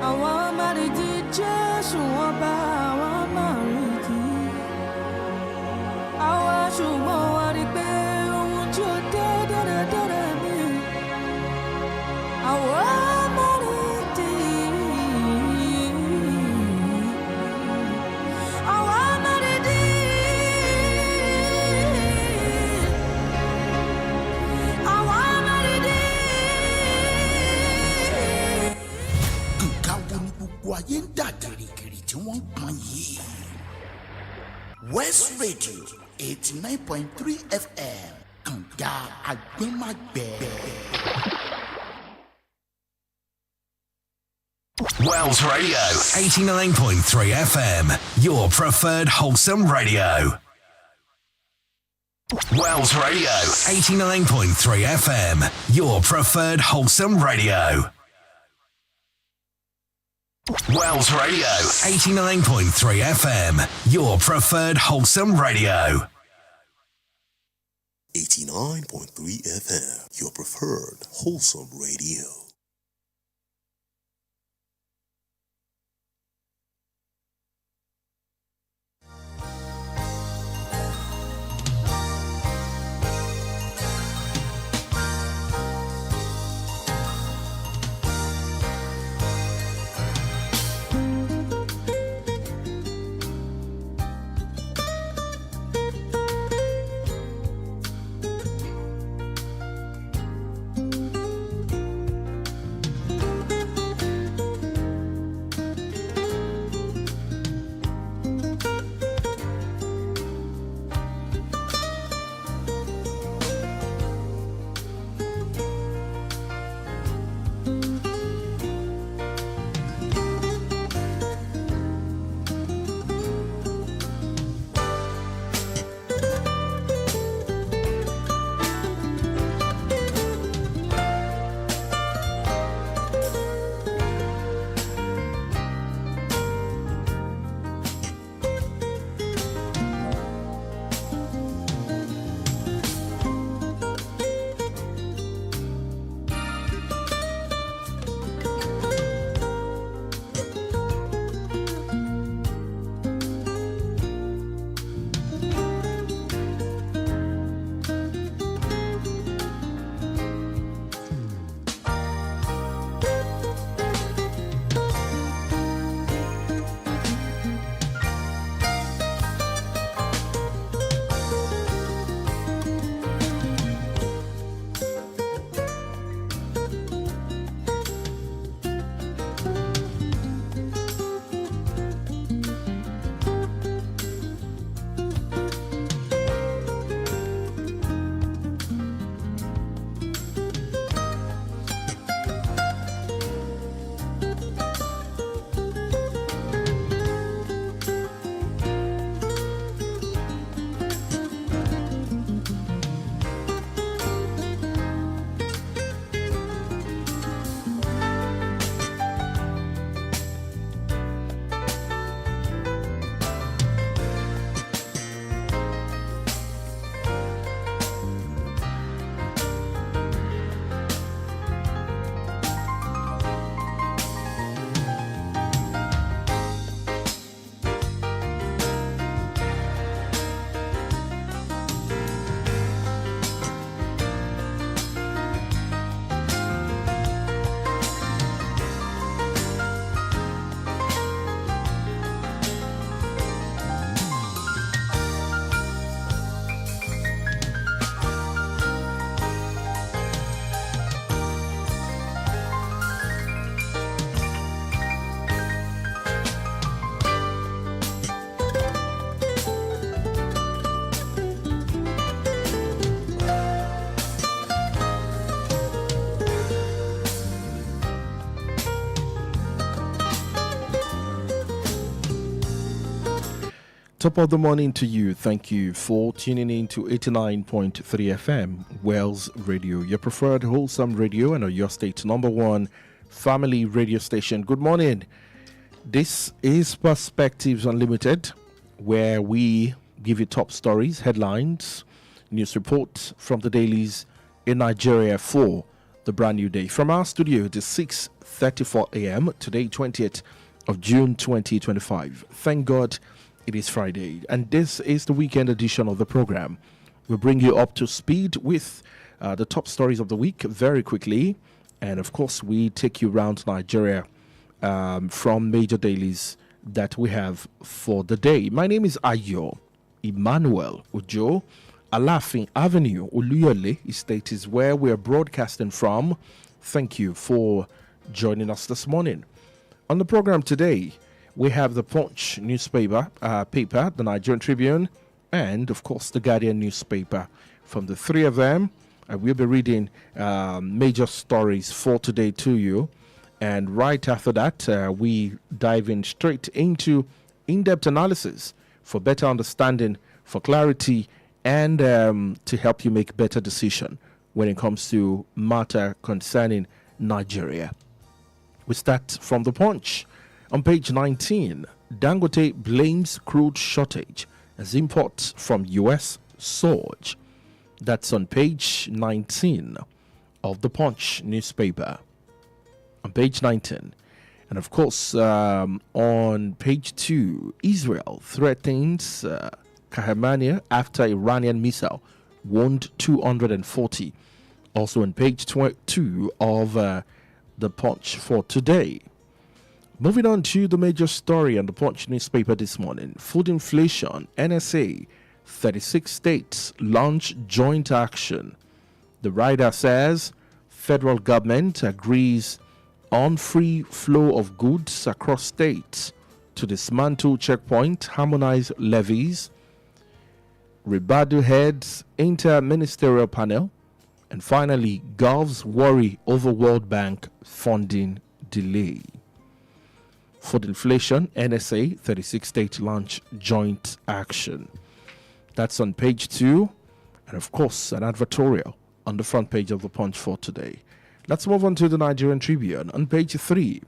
Our marriage just one by our marriage. Our sugar, what it be? Won't you me? Our marriage. Our marriage. Our marriage. Nǹkan wo ni gbogbo ayé ń dà gìrìgìrì tí wọ́n ń pọn yìí? West Radio 89.3 FM kànga àgbẹ̀màgbẹ̀. Wells Radio 89.3 FM, your preferred wholesome radio. Wells Radio 89.3 FM, your preferred wholesome radio. Wells Radio 89.3 FM, your preferred wholesome radio. 89.3 FM, your preferred wholesome radio. Top of the morning to you. Thank you for tuning in to 89.3 FM, Wells Radio, your preferred wholesome radio and your state's number one family radio station. Good morning. This is Perspectives Unlimited, where we give you top stories, headlines, news reports from the dailies in Nigeria for the brand new day. From our studio, it is 6:34 a.m. today, 20th of June 2025. Thank God it is Friday, and this is the weekend edition of the program. We'll bring you up to speed with the top stories of the week very quickly, and of course, we take you around Nigeria from major dailies that we have for the day. My name is Ayo Emmanuel-Ojo. Alafin Avenue, Oluyole Estate is where we are broadcasting from. Thank you for joining us this morning. On the program today, we have the Punch newspaper, the Nigerian Tribune, and of course the Guardian newspaper. From the three of them, I will be reading major stories for today to you. And right after that, we dive in straight into in-depth analysis for better understanding, for clarity, and to help you make better decision when it comes to matter concerning Nigeria. We start from the Punch. On page 19, Dangote blames crude shortage as imports from U.S. surge. That's on page 19 of the Punch newspaper. On page 19. And of course, on page 2, Israel threatens Khamenei after Iranian missile wound 240. Also on page 2 of the Punch for today. Moving on to the major story on the Punch newspaper this morning. Food inflation, NSA, 36 states launch joint action. The rider says federal government agrees on free flow of goods across states to dismantle checkpoint, harmonize levies. Ribadu heads inter-ministerial panel. And finally, Gulf's worry over World Bank funding delay. Food inflation, NSA, 36 states launch joint action. That's on page 2. And of course, an advertorial on the front page of the Punch for today. Let's move on to the Nigerian Tribune. On page 3,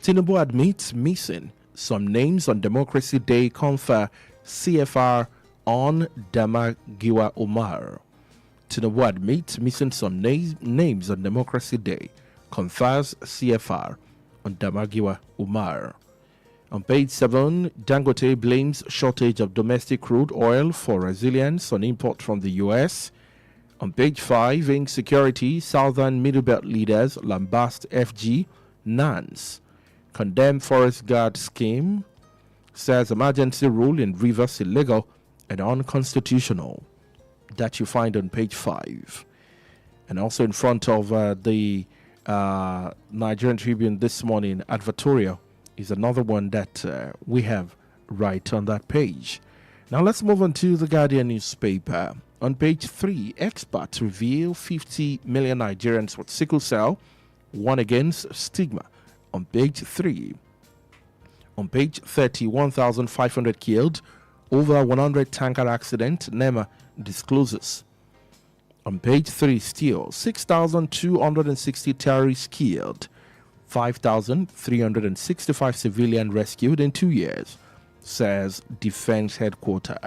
Tinubu admits missing some names on Democracy Day, confer CFR on Damagiwa Umar. Tinubu admits missing some names on Democracy Day, confers CFR on Damagiwa Umar. On page 7, Dangote blames shortage of domestic crude oil for resilience on import from the U.S. On page 5, insecurity, Southern Middle Belt leaders lambast FG, Nance. Condemn Forest Guard scheme, says emergency rule in Rivers illegal and unconstitutional. That you find on page 5. And also in front of the Nigerian Tribune this morning, advertorial is another one that we have right on that page. Now let's move on to the Guardian newspaper. On page 3, experts reveal 50 million Nigerians with sickle cell warn against stigma. On page 3. On page 30, 1,500 killed, over 100 tanker accident, NEMA discloses. On page 3 still, 6,260 terrorists killed, 5,365 civilians rescued in 2 years, says Defense Headquarters.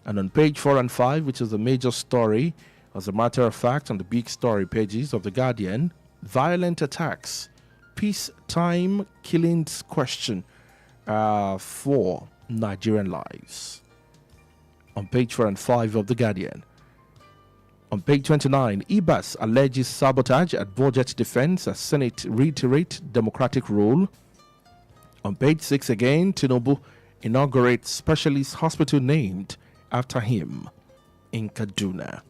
And on page 4 and 5, which is a major story, as a matter of fact, on the big story pages of The Guardian, violent attacks, peacetime killings question for Nigerian lives. On page 4 and 5 of The Guardian. On page 29, IBAS alleges sabotage at budget defense as Senate reiterate democratic rule. On page 6 again, Tinubu inaugurates specialist hospital named after him in Kaduna.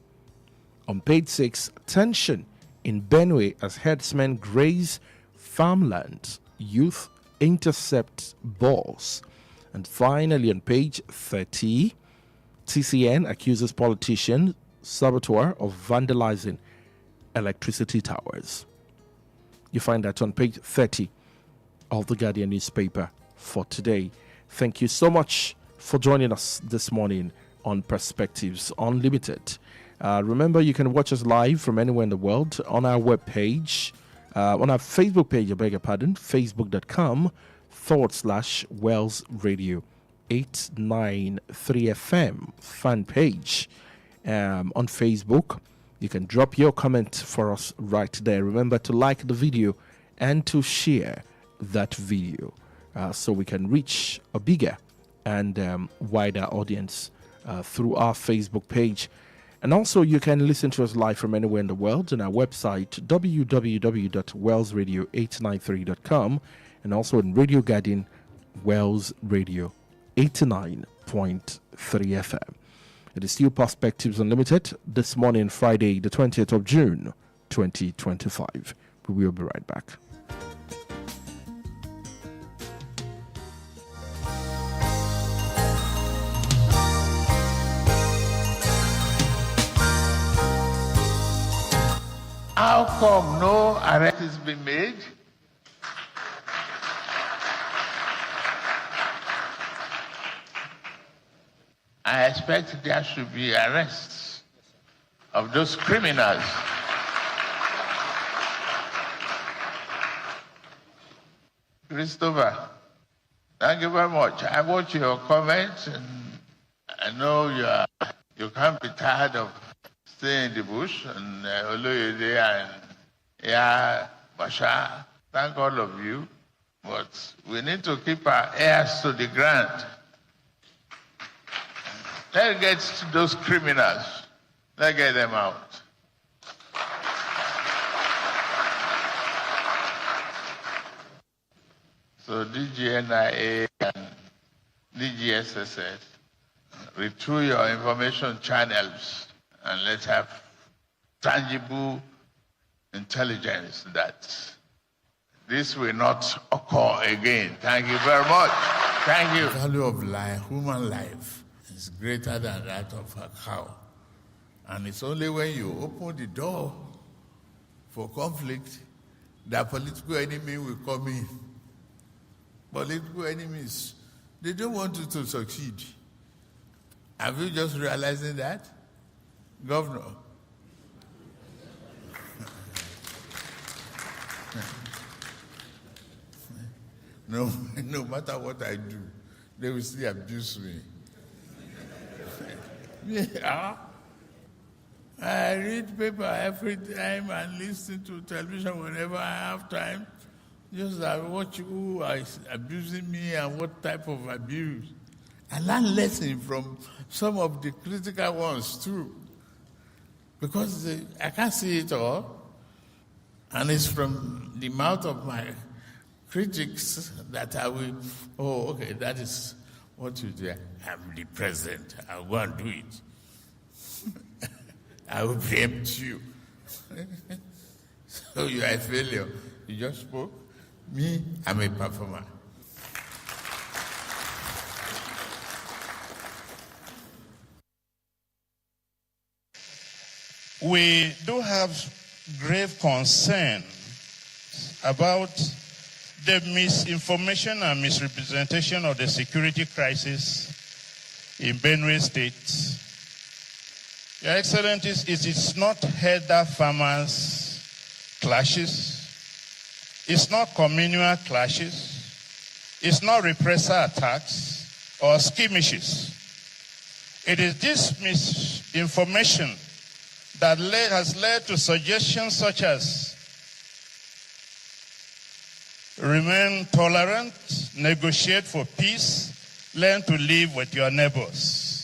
On page 6, tension in Benue as herdsmen graze farmlands, youth intercept boss. And finally, on page 30, TCN accuses politician saboteur of vandalizing electricity towers. You find that on page 30 of the Guardian newspaper for today. Thank you so much for joining us this morning on Perspectives Unlimited. Remember, you can watch us live from anywhere in the world on our webpage, on our Facebook page, I beg your pardon, facebook.com/Wells Radio 893 FM fan page on Facebook. You can drop your comment for us right there. Remember to like the video and to share that video so we can reach a bigger and wider audience through our Facebook page. And also, you can listen to us live from anywhere in the world on our website, www.wellsradio893.com, and also in Radio Garden, Wells Radio 89.3 FM. It is still Perspectives Unlimited this morning, Friday, the 20th of June, 2025. We will be right back. How come no arrest has been made? I expect there should be arrests of those criminals. Christopher, thank you very much. I watch your comments, and I know you can't be tired of staying in the bush, and Oloyede and Basha, thank all of you, but we need to keep our ears to the ground. Let's get to those criminals. Let's get them out. So DGNIA and DGSSS, read through your information channels and let's have tangible intelligence that this will not occur again. Thank you very much. Thank you. The value of life, human life, is greater than that of a cow. And it's only when you open the door for conflict that political enemy will come in. Political enemies, they don't want you to succeed. Have you just realizing that? Governor. No matter what I do, they will still abuse me. Yeah. I read paper every time and listen to television whenever I have time. Just I watch who is abusing me and what type of abuse. I learn lessons from some of the critical ones too. Because I can't see it all. And it's from the mouth of my critics that I will, okay, that is what you do. I'm the president. I'll go and do it. I will preempt you. So you are a failure. You just spoke. Me, I'm a performer. We do have grave concern about the misinformation and misrepresentation of the security crisis in Benue State. Your Excellencies, it is not herder farmers clashes. It's not communal clashes. It's not repressor attacks or skirmishes. It is this misinformation that has led to suggestions such as remain tolerant, negotiate for peace, learn to live with your neighbors.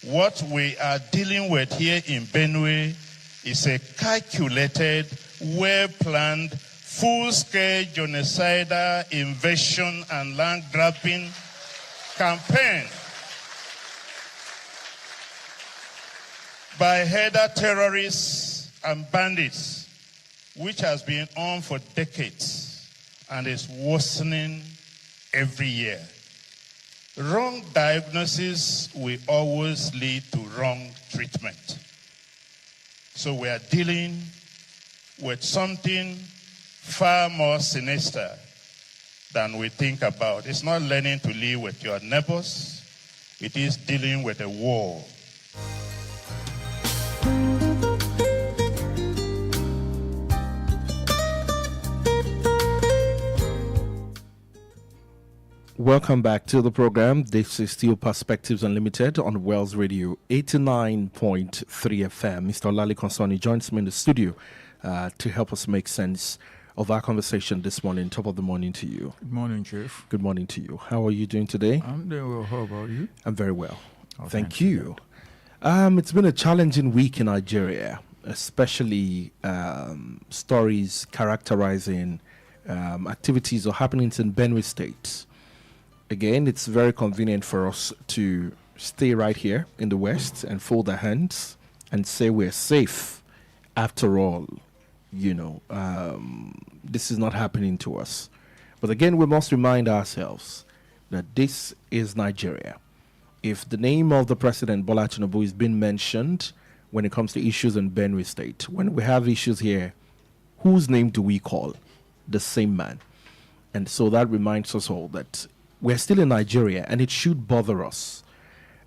What we are dealing with here in Benue is a calculated, well-planned, full-scale genocidal invasion and land-grabbing campaign by herder terrorists and bandits, which has been on for decades and is worsening every year. Wrong diagnosis will always lead to wrong treatment. So we are dealing with something far more sinister than we think about. It's not learning to live with your neighbors. It is dealing with a war. Welcome back to the program. This is still Perspectives Unlimited on Wells Radio 89.3 FM. Mr. Lali Konsoni joins me in the studio to help us make sense of our conversation this morning. Top of the morning to you. Good morning, Chief. Good morning to you. How are you doing today? I'm doing well. How about you? I'm very well. Oh, Thank you. It's been a challenging week in Nigeria, especially stories characterizing activities or happenings in Benue State. Again, it's very convenient for us to stay right here in the West and fold our hands and say we're safe. After all, this is not happening to us. But again, we must remind ourselves that this is Nigeria. If the name of the President, Bola Tinubu, is being mentioned when it comes to issues in Benue State, when we have issues here, whose name do we call? The same man. And so that reminds us all that we're still in Nigeria, and it should bother us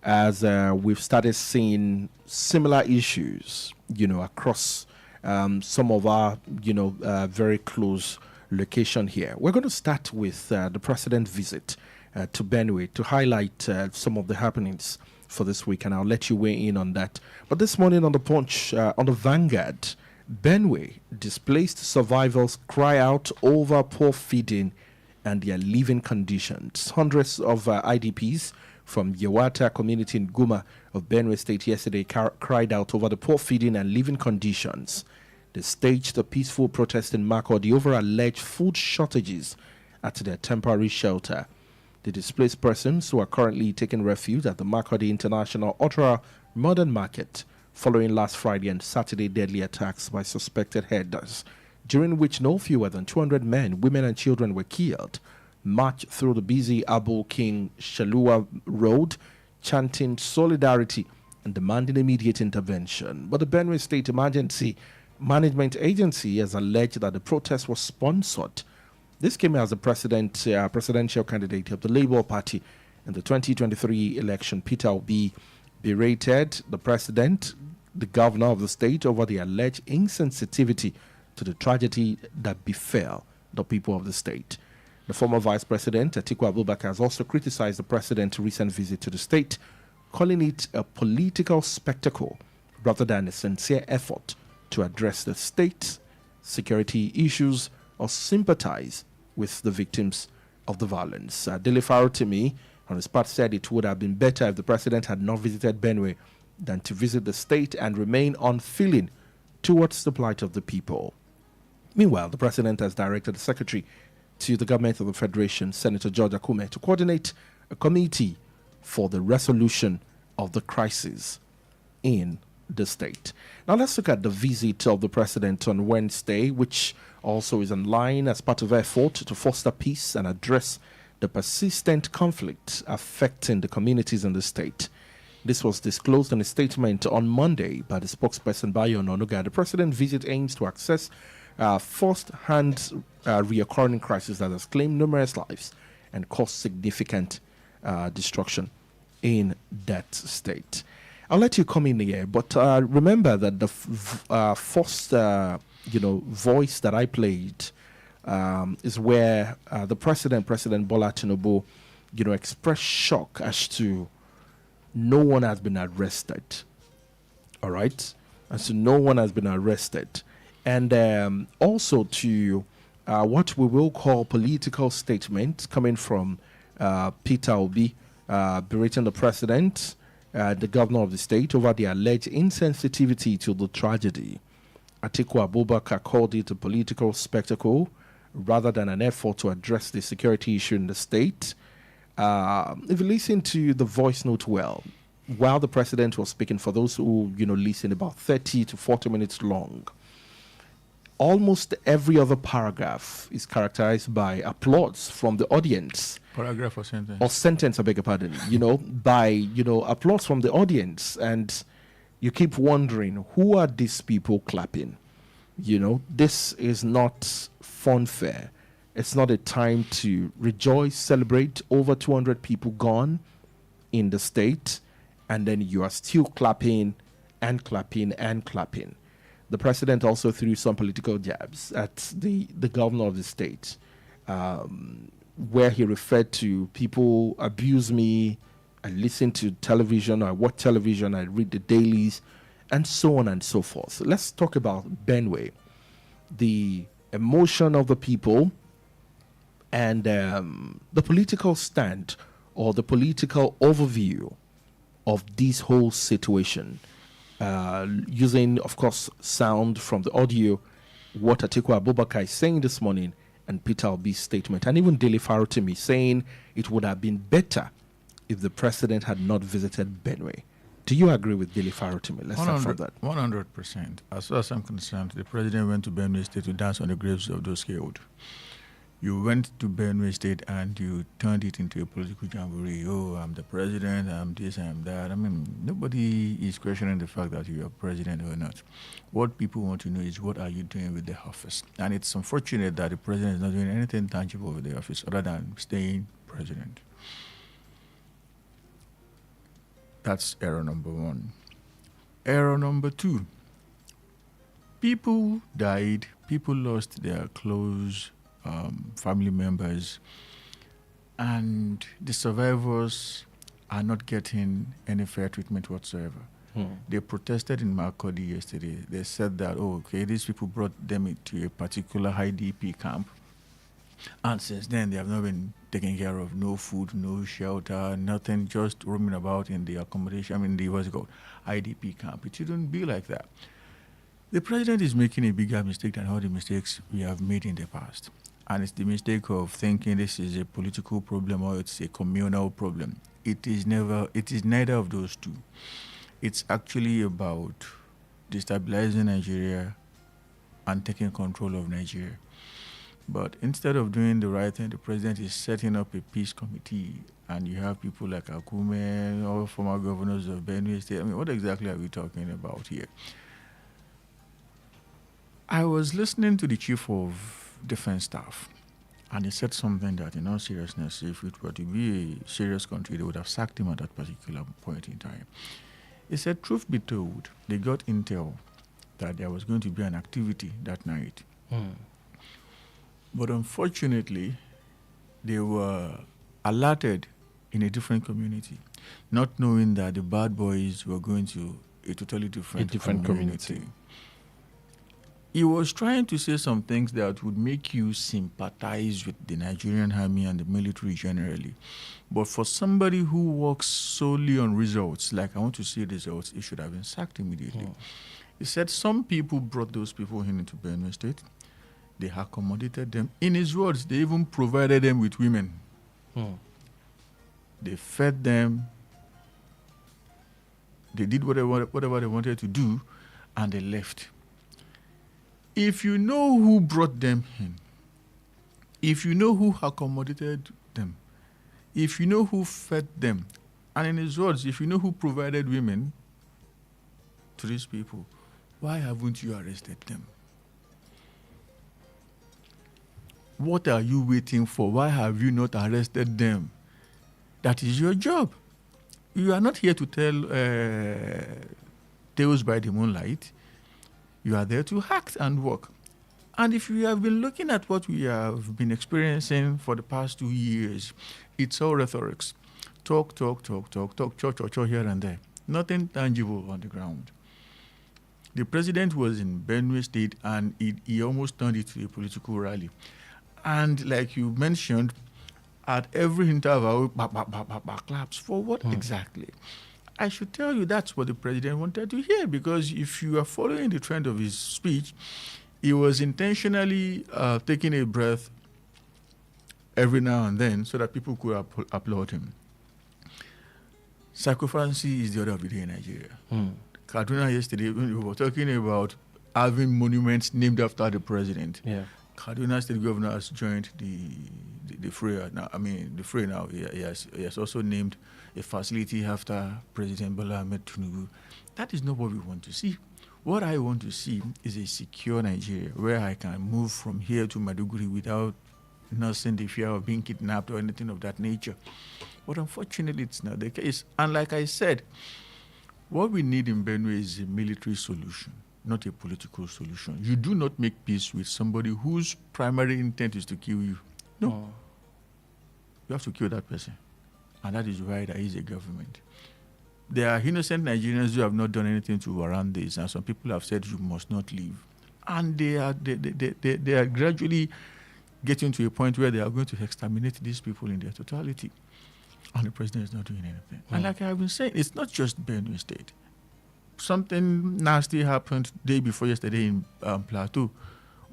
as we've started seeing similar issues, across some of our, very close location here. We're going to start with the president's visit to Benue to highlight some of the happenings for this week, and I'll let you weigh in on that. But this morning on the Punch, on the Vanguard, Benue displaced survivors cry out over poor feeding and their living conditions. Hundreds of IDPs from Yewata community in Guma of Benue State yesterday cried out over the poor feeding and living conditions. They staged a peaceful protest in Makurdi over alleged food shortages at their temporary shelter. The displaced persons who are currently taking refuge at the Makurdi International Ottawa Modern Market following last Friday and Saturday deadly attacks by suspected herders, during which no fewer than 200 men, women and children were killed, marched through the busy Abu King Shalua Road, chanting solidarity and demanding immediate intervention. But the Benue State Emergency Management Agency has alleged that the protest was sponsored. This came as the presidential candidate of the Labour Party in the 2023 election, Peter Obi, berated the president, the governor of the state, over the alleged insensitivity to the tragedy that befell the people of the state. The former vice president, Atiku Abubakar, has also criticized the president's recent visit to the state, calling it a political spectacle rather than a sincere effort to address the state's security issues or sympathize with the victims of the violence. Dele Farotimi, on his part, said it would have been better if the president had not visited Benue than to visit the state and remain unfeeling towards the plight of the people. Meanwhile, the president has directed the secretary to the government of the Federation, Senator George Akume, to coordinate a committee for the resolution of the crisis in the state. Now let's look at the visit of the president on Wednesday, which also is in line as part of effort to foster peace and address the persistent conflict affecting the communities in the state. This was disclosed in a statement on Monday by the spokesperson Bayo Ononuga. The president's visit aims to access first-hand reoccurring crisis that has claimed numerous lives and caused significant destruction in that state. I'll let you come in here, but remember that the first, voice that I played is where the President Bola Tinubu, expressed shock as to no one has been arrested. All right, as to no one has been arrested, and also to what we will call political statement coming from Peter Obi, berating the president, the governor of the state, over the alleged insensitivity to the tragedy. Atiku Abubakar called it a political spectacle rather than an effort to address the security issue in the state. If you listen to the voice note well, while the president was speaking, for those who listen, about 30 to 40 minutes long, almost every other paragraph is characterized by applause from the audience. Paragraph or sentence? Or sentence, I beg your pardon. By applause from the audience, and you keep wondering, who are these people clapping? This is not funfair. It's not a time to rejoice, celebrate over 200 people gone in the state, and then you are still clapping and clapping and clapping. The president also threw some political jabs at the governor of the state, where he referred to people abuse me, I listen to television, I watch television, I read the dailies, and so on and so forth. Let's talk about Benway, the emotion of the people, and the political stand or the political overview of this whole situation. Using, of course, sound from the audio, what Atiku Abubakar is saying this morning, and Peter Obi's statement, and even Dele Farotimi saying it would have been better if the president had not visited Benue. Do you agree with Dele Farotimi? Let's start from that. 100%. As far as I'm concerned, the president went to Benue State to dance on the graves of those killed. You went to Benue State and you turned it into a political jamboree. Oh, I'm the president, I'm this, I'm that. I mean, nobody is questioning the fact that you're president or not. What people want to know is, what are you doing with the office? And it's unfortunate that the president is not doing anything tangible with the office other than staying president. That's error number one. Error number two. People died, people lost their close family members, and the survivors are not getting any fair treatment whatsoever. They protested in Makurdi yesterday. They said that, oh, okay, these people brought them into a particular IDP camp, and since then they have not been taken care of. No food, no shelter, nothing, just roaming about in the accommodation, the what's it called, IDP camp. It shouldn't be like that. The president is making a bigger mistake than all the mistakes we have made in the past. And it's the mistake of thinking this is a political problem or it's a communal problem. It is neither of those two. It's actually about destabilizing Nigeria and taking control of Nigeria. But instead of doing the right thing, the president is setting up a peace committee, and you have people like Akume, all former governors of Benue State. What exactly are we talking about here? I was listening to the chief of defense staff, and he said something that, in all seriousness, if it were to be a serious country, they would have sacked him at that particular point in time. He said, truth be told, they got intel that there was going to be an activity that night. But unfortunately, they were alerted in a different community, not knowing that the bad boys were going to a totally different community. He was trying to say some things that would make you sympathize with the Nigerian army and the military generally. But for somebody who works solely on results, like I want to see results, he should have been sacked immediately. He said some people brought those people into Benue State. They accommodated them. In his words, they even provided them with women. They fed them. They did whatever they wanted to do, and they left. If you know who brought them in, if you know who accommodated them, if you know who fed them, and in his words, if you know who provided women to these people, why haven't you arrested them? What are you waiting for? Why have you not arrested them? That is your job. You are not here to tell tales by the moonlight. You are there to act and work. And if you have been looking at what we have been experiencing for the past 2 years, it's all rhetorics. Talk, here and there. Nothing tangible on the ground. The president was in Benue State, and he almost turned it to a political rally. And like you mentioned, at every interval, claps. For what exactly? I should tell you that's what the president wanted to hear, because if you are following the trend of his speech, he was intentionally taking a breath every now and then so that people could applaud him. Psychophancy is the order of the day in Nigeria. Kaduna yesterday, we were talking about having monuments named after the president. Kaduna State Governor has joined the fray now. The fray now. He has also named a facility after President Bola Ahmed Tinubu. That is not what we want to see. What I want to see is a secure Nigeria where I can move from here to Maiduguri without nursing the fear of being kidnapped or anything of that nature. But unfortunately, it's not the case. And like I said, what we need in Benue is a military solution, not a political solution. You do not make peace with somebody whose primary intent is to kill you. No. you have to kill that person. And that is why there is a government. There are innocent Nigerians who have not done anything to warrant this, and some people have said you must not leave. And they are gradually getting to a point where they are going to exterminate these people in their totality. And the president is not doing anything. And like I've been saying, it's not just Benue State. Something nasty happened day before yesterday in Plateau,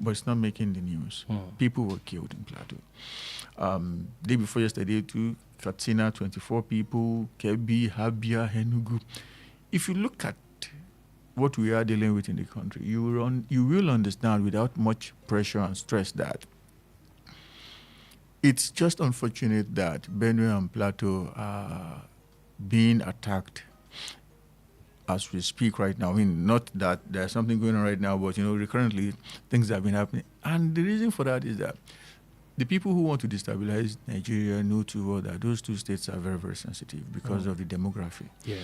but it's not making the news. People were killed in Plateau. Day before yesterday too, Katsina, 24 people, Kebbi, Habia, Enugu. If you look at what we are dealing with in the country, you will understand without much pressure and stress that it's just unfortunate that Benue and Plateau are being attacked as we speak right now. I mean, not that there's something going on right now, but, recurrently things have been happening. And the reason for that is that the people who want to destabilize Nigeria know too well that those two states are very, very sensitive because of the demography. Yeah.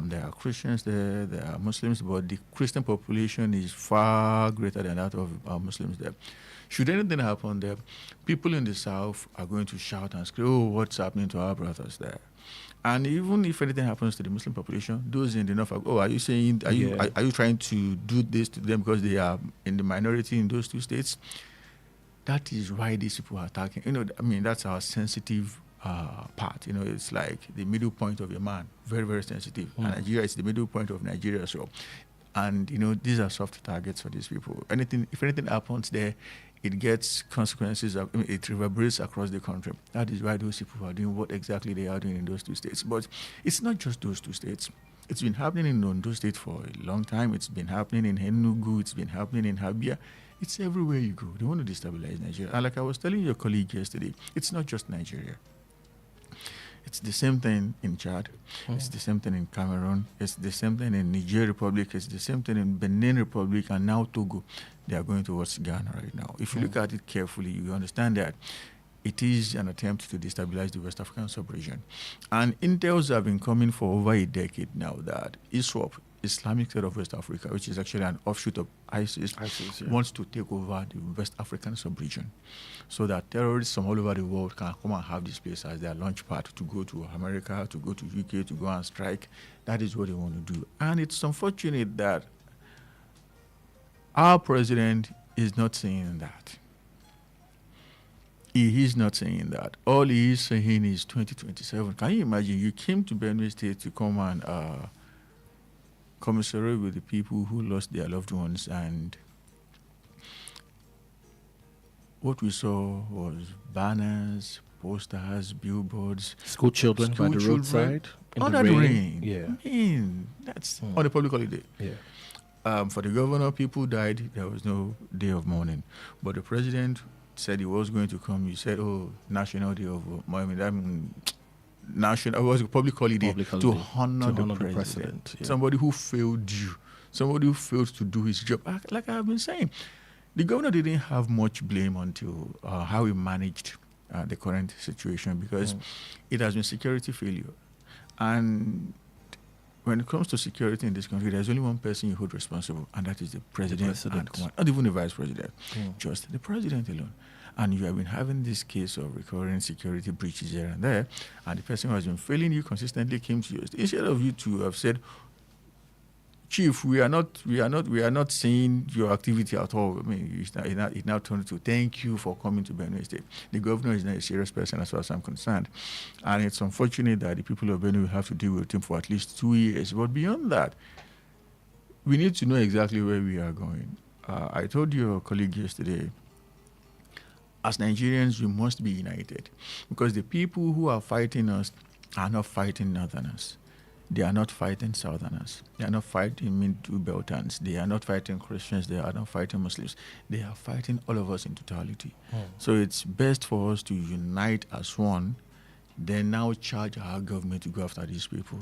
There are Christians there are Muslims, but the Christian population is far greater than that of Muslims there. Should anything happen there, people in the south are going to shout and scream, oh, what's happening to our brothers there? And even if anything happens to the Muslim population, those in the north are, are you saying, are you trying to do this to them because they are in the minority in those two states? That is why these people are attacking. That's our sensitive part. It's like the middle point of a man, very, very sensitive. And Nigeria is the middle point of Nigeria. So, and these are soft targets for these people. If anything happens there, it gets consequences. It reverberates across the country. That is why those people are doing what exactly they are doing in those two states. But it's not just those two states. It's been happening in Ondo State for a long time. It's been happening in Enugu. It's been happening in Habia. It's everywhere you go. They want to destabilize Nigeria. And like I was telling your colleague yesterday, it's not just Nigeria. It's the same thing in Chad. It's the same thing in Cameroon. It's the same thing in Niger Republic. It's the same thing in Benin Republic and now Togo. They are going towards Ghana right now. If you look at it carefully, you understand that it is an attempt to destabilize the West African sub-region. And intels have been coming for over a decade now that ISWAP, Islamic State of West Africa, which is actually an offshoot of ISIS wants to take over the West African sub-region so that terrorists from all over the world can come and have this place as their launch pad to go to America, to go to UK, to go and strike. That is what they want to do. And it's unfortunate that our president is not saying that. He is not saying that. All he is saying is 2027. Can you imagine? You came to Benue State to come and commiserate with the people who lost their loved ones, and what we saw was banners, posters, billboards, school children by the roadside in the rain. Yeah, I mean, that's on a public holiday. Yeah. For the governor, people died. There was no day of mourning, but the president said he was going to come. He said, "Oh, National Day of Mourning." National, was a public holiday to honor the president. Yeah. Somebody who failed you, somebody who failed to do his job. Like I've been saying, the governor didn't have much blame until how he managed the current situation, because it has been security failure. And when it comes to security in this country, there's only one person you hold responsible, and that is the president. And not even the vice president, just the president alone. And you have been having this case of recurring security breaches here and there, and the person who has been failing you consistently came to you. Instead of you to have said, Chief, we are not seeing your activity at all. I mean, it now turned to thank you for coming to Benue State. The governor is not a serious person as far as I'm concerned. And it's unfortunate that the people of Benue will have to deal with him for at least 2 years. But beyond that, we need to know exactly where we are going. I told your colleague yesterday, as Nigerians, we must be united, because the people who are fighting us are not fighting Northerners. They are not fighting Southerners. They are not fighting Middle Beltans. They are not fighting Christians. They are not fighting Muslims. They are fighting all of us in totality. So it's best for us to unite as one, then now charge our government to go after these people.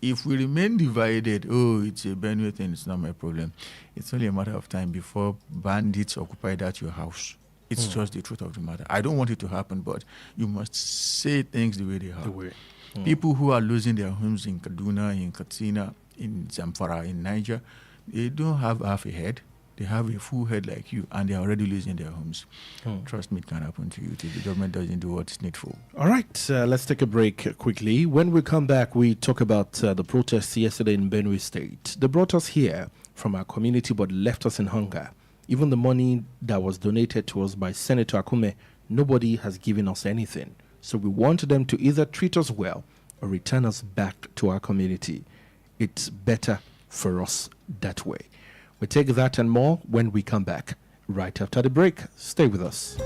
If we remain divided, it's a Benue thing, it's not my problem. It's only a matter of time before bandits occupy that your house. It's just the truth of the matter. I don't want it to happen, but you must say things the way they are. People who are losing their homes in Kaduna, in Katsina, in Zamfara, in Niger, they don't have half a head. they have a full head like you, and they are already losing their homes. Trust me, it can happen to you if the government doesn't do what is needful. All right, let's take a break quickly. When we come back, we talk about the protests yesterday in Benue State. They brought us here from our community but left us in hunger. Even the money that was donated to us by Senator Akume, nobody has given us anything. So we want them to either treat us well or return us back to our community. It's better for us that way. We take that and more when we come back. Right after the break, stay with us.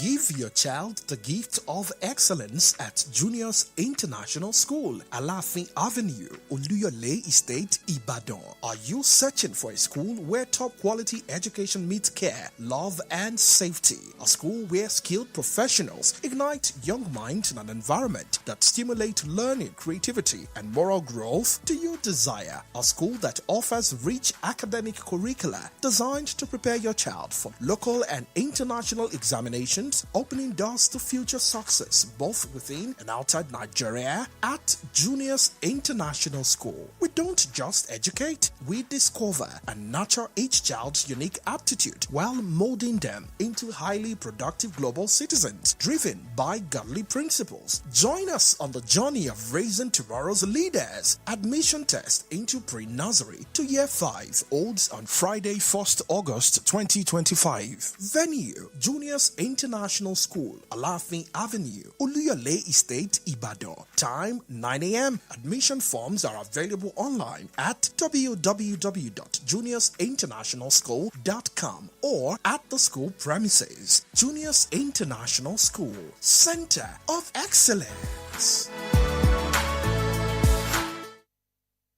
Give your child the gift of excellence at Juniors International School, Alafin Avenue, Oluyole Estate, Ibadan. Are you searching for a school where top quality education meets care, love, and safety? A school where skilled professionals ignite young minds in an environment that stimulates learning, creativity, and moral growth? Do you desire a school that offers rich academic curricula designed to prepare your child for local and international examinations, opening doors to future success both within and outside Nigeria? At Juniors International School, we don't just educate, we discover and nurture each child's unique aptitude while molding them into highly productive global citizens driven by godly principles. Join us on the journey of raising tomorrow's leaders. Admission test into pre-nursery to year 5 holds on Friday, 1st August 2025. Venue: Juniors International School, Alafin Avenue, Oluyole Estate, Ibadan. Time: 9 a.m. Admission forms are available online at www.juniorsinternationalschool.com or at the school premises. Juniors International School, Center of Excellence.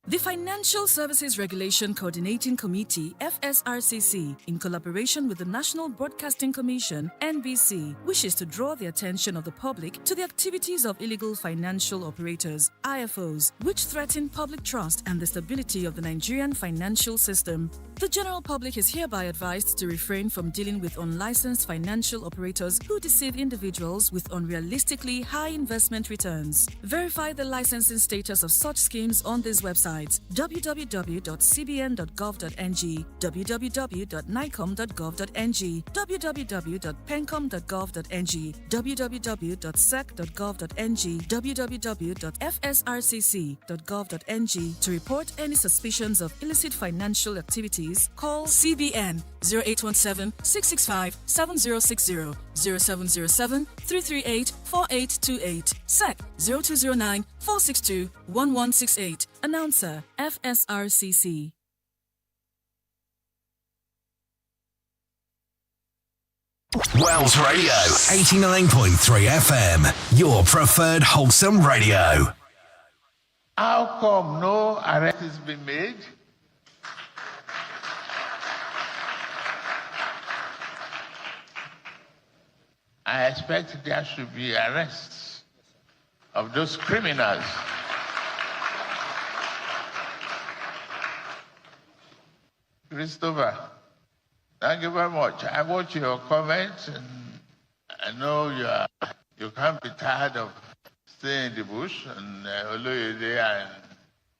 The Financial Services Regulation Coordinating Committee, FSRCC, in collaboration with the National Broadcasting Commission, NBC, wishes to draw the attention of the public to the activities of illegal financial operators, IFOs, which threaten public trust and the stability of the Nigerian financial system. The general public is hereby advised to refrain from dealing with unlicensed financial operators who deceive individuals with unrealistically high investment returns. Verify the licensing status of such schemes on these websites: www.cbn.gov.ng, www.nicom.gov.ng, www.pencom.gov.ng, www.sec.gov.ng, www.fsrcc.gov.ng. To report any suspicions of illicit financial activities, call CBN 0817-665-7060, 0707-338-4828, SEC 0209-462-1168. Announcer, FSRCC. Wells Radio, 89.3 FM, your preferred wholesome radio. How come no arrest has been made? I expect there should be arrests of those criminals. Christopher, thank you very much. I watch your comments, and I know you can't be tired of staying in the bush, and Oloyede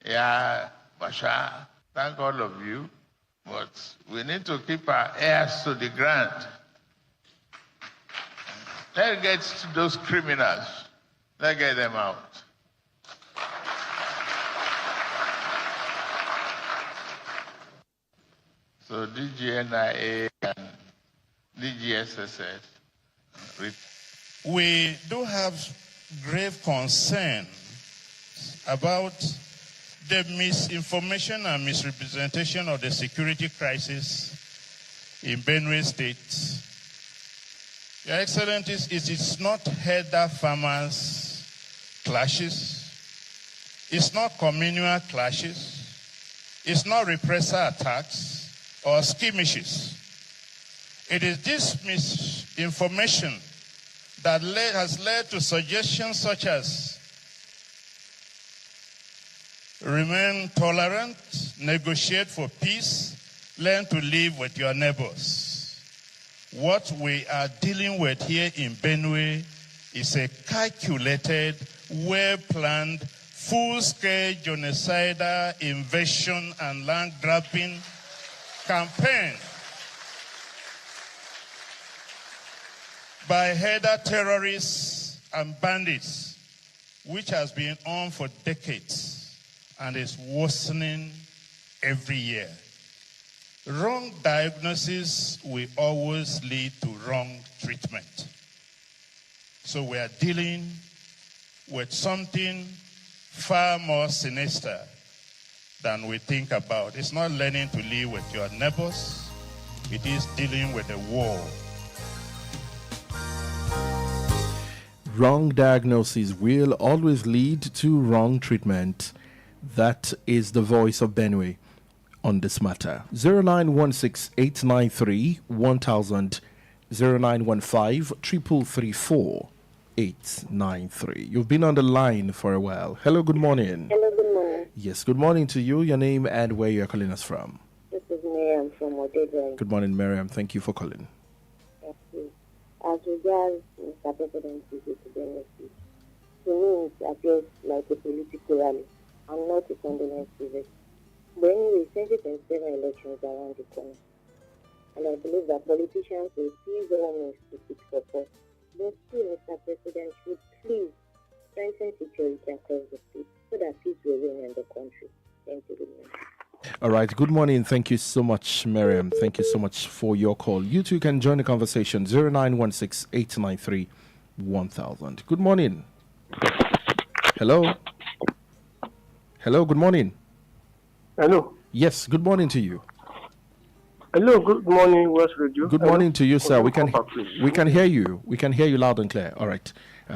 and Bashar. Thank all of you, but we need to keep our ears to the ground. Let's get to those criminals. Let's get them out. So DGNIA and DGSSS. We do have grave concern about the misinformation and misrepresentation of the security crisis in Benue State. Your Excellencies, it is not herder farmers clashes, it's not communal clashes, it's not repressor attacks or skirmishes. It is this misinformation that has led to suggestions such as remain tolerant, negotiate for peace, learn to live with your neighbors. What we are dealing with here in Benue is a calculated well-planned, full-scale genocidal invasion and land-grabbing campaign by header terrorists and bandits, which has been on for decades and is worsening every year. Wrong diagnosis will always lead to wrong treatment. So we are dealing with something far more sinister than we think about. It's not learning to live with your neighbors. It is dealing with a war. Wrong diagnosis will always lead to wrong treatment. That is the voice of Benue on this matter. 0916-893-1000, 0915-333-4893. You've been on the line for a while. Hello, good morning. Hello, good morning. Yes, good morning to you. Your name and where you're calling us from. This is Miriam from Odebra. Good morning, Miriam. Thank you for calling. Thank you. As regards Mr. President's visit to Benue State, to me it appears like a political rally and not a condolence visit. But anyway, 2027 elections are around the corner. And I believe that politicians will seize all means to seek support. But still, Mr. President should please strengthen security across the state so that peace will reign in the country. Thank you very much. All right. Good morning. Thank you so much, Miriam. Thank you so much for your call. You too can join the conversation. 0916-893-1000. Good morning. Hello. Hello. Good morning. Hello. Yes. Good morning to you. Hello. Good morning, West Radio. Good morning to you, sir. We can hear you. We can hear you loud and clear. All right.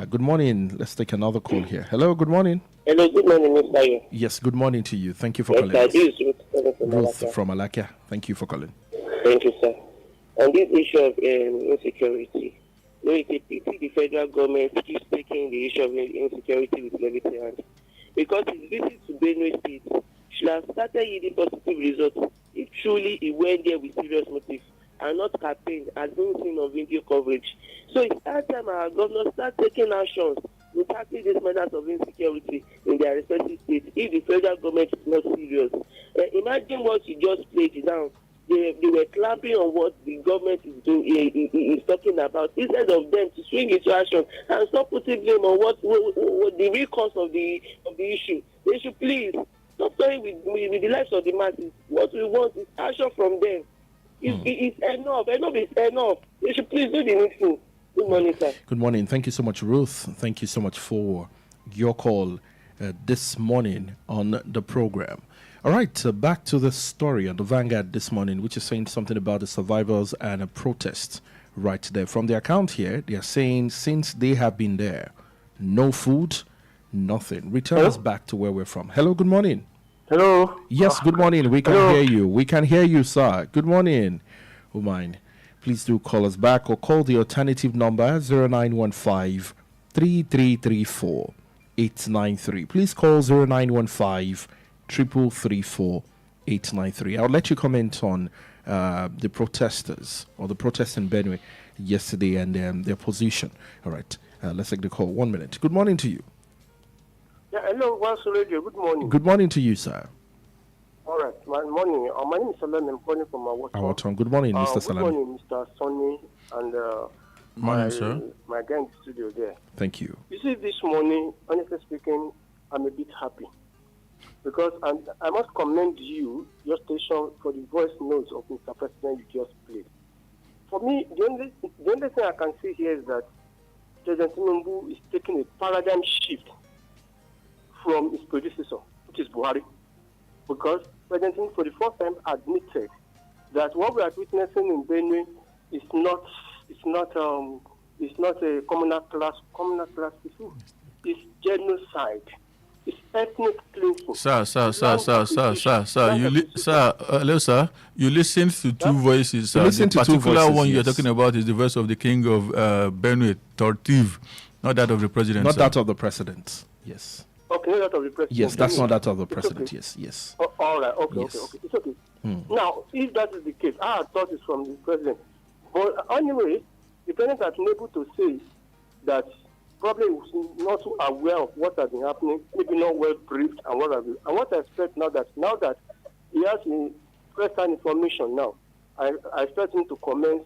Good morning. Let's take another call here. Hello. Good morning. Hello. Good morning, Mr. Ayo. Yes. Good morning to you. Thank you for calling. Ruth from Alakia. Thank you for calling. Thank you, sir. On this issue of insecurity, it's a pity the federal government keeps taking the issue of insecurity with levity hand. Because his visit to Benue State should have started yielding positive results if truly he went there with serious motive and not campaign as being seen on video coverage. So it's time our governors start taking actions to tackle these matters of insecurity in their respective states if the federal government is not serious. Imagine what you just played down. They were clapping on what the government is doing, is talking about, instead of them to swing into action and stop putting blame on what the real cause of the issue. They should please stop playing with the lives of the masses. What we want is action from them. It's enough. Enough is enough. They should please do the needful. Good morning, sir. Good morning. Thank you so much, Ruth. Thank you so much for your call this morning on the program. All right, back to the story on the Vanguard this morning, which is saying something about the survivors and a protest right there. From the account here, they are saying since they have been there, no food, nothing. Return us back to where we're from. Hello, good morning. Hello. Yes, good morning. We can hear you. We can hear you, sir. Good morning. Oh, mine. Please do call us back or call the alternative number 0915 3334 893. Please call 0915 333 893. I'll let you comment on the protesters or the protests in Benue yesterday and their position. All right, let's take the call. 1 minute. Good morning to you. Yeah, hello, West Radio. Good morning. Good morning to you, sir. All right, my morning. My name is Salam. I'm calling from our turn. Good morning, Mr. Salam. Good morning, Mr. Sonny, and morning, sir. My guy in the studio there. Thank you. You see, this morning, honestly speaking, I'm a bit happy because I must commend you, your station, for the voice notes of Mr. President you just played. For me, the only thing I can see here is that President Tinubu is taking a paradigm shift from his predecessor, which is Buhari, because President Tinubu for the first time admitted that what we are witnessing in Benue is not a communal class issue. It's genocide. It's ethnic cleansing. Sir. Hello, sir. You listen to two voices. The particular one you're talking about is the voice of the king of Benue, Tortiv, not that of the president. Not that of the president. Yes. Okay, not that of the president. Yes, that's not that of the president. Okay. Yes. Oh, all right. Okay. Yes. Okay. It's okay. Now, if that is the case, I thought it's from the president. But anyway, the president has been able to say that probably is not so aware of what has been happening, maybe not well briefed and what have you. And what I expect now that he has first-hand information now, I expect him to commence,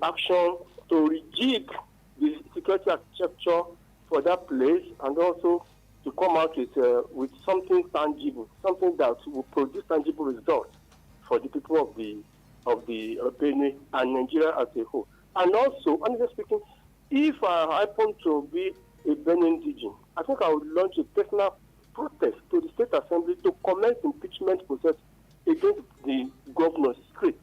action to rejig the security architecture for that place, and also to come out with something tangible, something that will produce tangible results for the people of the Benue and Nigeria as a whole. And also, honestly speaking, if I happen to be a Benue indigenous, I think I would launch a personal protest to the State Assembly to commence impeachment process against the governor's script.